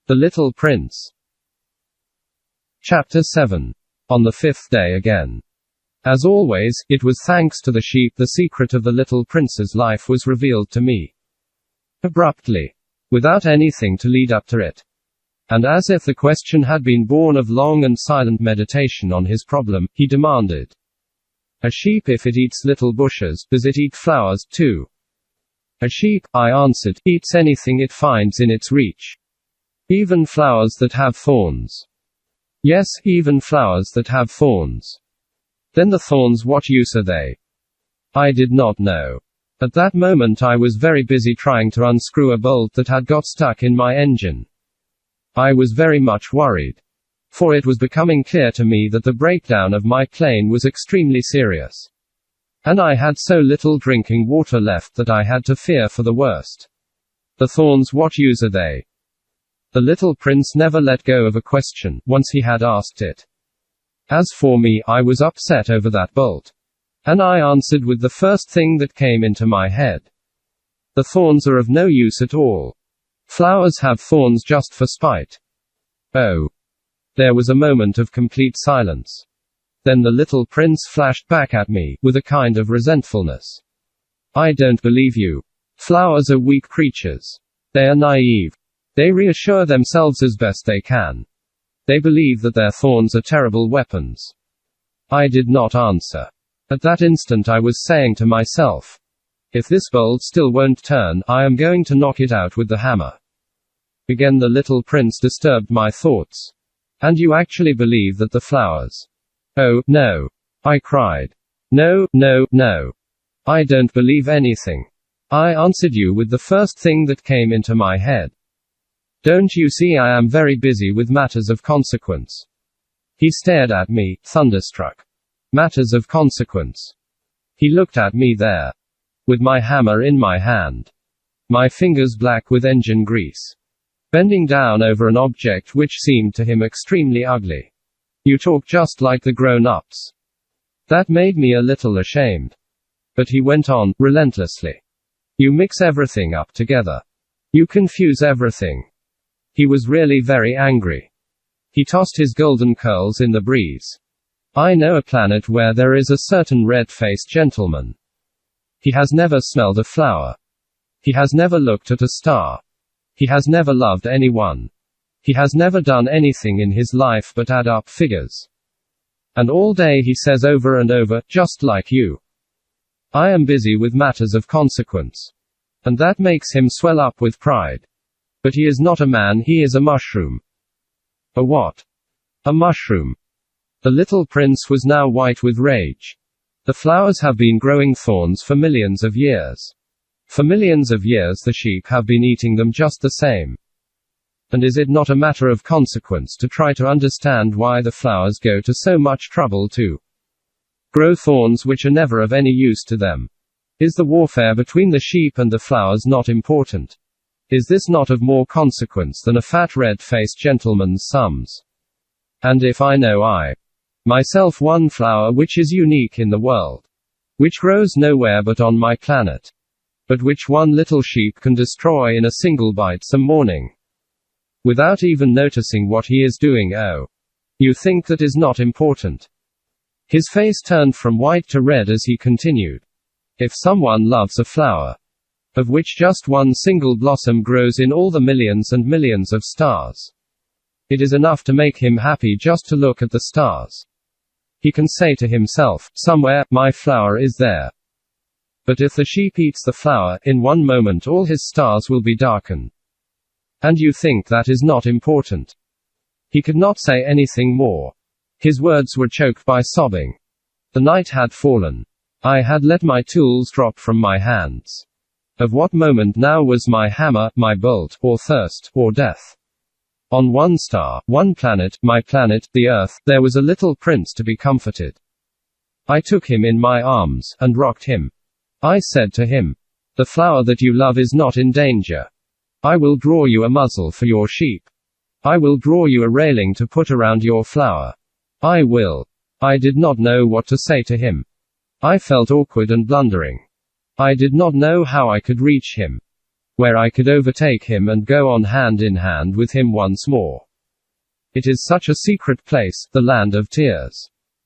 The Little Prince. Chapter 7. On the fifth day again. As always, it was thanks to the sheep the secret of the little prince's life was revealed to me. Abruptly. Without anything to lead up to it. And as if the question had been born of long and silent meditation on his problem, he demanded. A sheep, if it eats little bushes, does it eat flowers, too? A sheep, I answered, eats anything it finds in its reach. Even flowers that have thorns. Yes, even flowers that have thorns. Then the thorns, what use are they? I did not know. At that moment I was very busy trying to unscrew a bolt that had got stuck in my engine. I was very much worried. For it was becoming clear to me that the breakdown of my plane was extremely serious. And I had so little drinking water left that I had to fear for the worst. The thorns, what use are they? The little prince never let go of a question, once he had asked it. As for me, I was upset over that bolt. And I answered with the first thing that came into my head. The thorns are of no use at all. Flowers have thorns just for spite. Oh. There was a moment of complete silence. Then the little prince flashed back at me, with a kind of resentfulness. I don't believe you. Flowers are weak creatures. They are naive. They reassure themselves as best they can. They believe that their thorns are terrible weapons. I did not answer. At that instant I was saying to myself, if this bolt still won't turn, I am going to knock it out with the hammer. Again the little prince disturbed my thoughts. And you actually believe that the flowers? Oh, no. I cried. No, no, no. I don't believe anything. I answered you with the first thing that came into my head. Don't you see I am very busy with matters of consequence? He stared at me, thunderstruck. Matters of consequence. He looked at me there. With my hammer in my hand. My fingers black with engine grease. Bending down over an object which seemed to him extremely ugly. You talk just like the grown-ups. That made me a little ashamed. But he went on, relentlessly. You mix everything up together. You confuse everything. He was really very angry. He tossed his golden curls in the breeze. I know a planet where there is a certain red-faced gentleman. He has never smelled a flower. He has never looked at a star. He has never loved anyone. He has never done anything in his life but add up figures. And all day he says over and over, just like you. I am busy with matters of consequence. And that makes him swell up with pride. But he is not a man, he is a mushroom. A what? A mushroom. The little prince was now white with rage. The flowers have been growing thorns for millions of years. For millions of years the sheep have been eating them just the same. And is it not a matter of consequence to try to understand why the flowers go to so much trouble to grow thorns which are never of any use to them? Is the warfare between the sheep and the flowers not important? Is this not of more consequence than a fat red-faced gentleman's sums? And if I know myself one flower which is unique in the world, which grows nowhere but on my planet, but which one little sheep can destroy in a single bite some morning, without even noticing what he is doing, oh, you think that is not important? His face turned from white to red as he continued. If someone loves a flower, of which just one single blossom grows in all the millions and millions of stars, it is enough to make him happy just to look at the stars. He can say to himself, somewhere, my flower is there. But if the sheep eats the flower, in one moment all his stars will be darkened. And you think that is not important? He could not say anything more. His words were choked by sobbing. The night had fallen. I had let my tools drop from my hands. Of what moment now was my hammer, my bolt, or thirst, or death? On one star, one planet, my planet, the Earth, there was a little prince to be comforted. I took him in my arms, and rocked him. I said to him, the flower that you love is not in danger. I will draw you a muzzle for your sheep. I will draw you a railing to put around your flower. I will. I did not know what to say to him. I felt awkward and blundering. I did not know how I could reach him. where I could overtake him and go on hand in hand with him once more. It is such a secret place, the land of tears.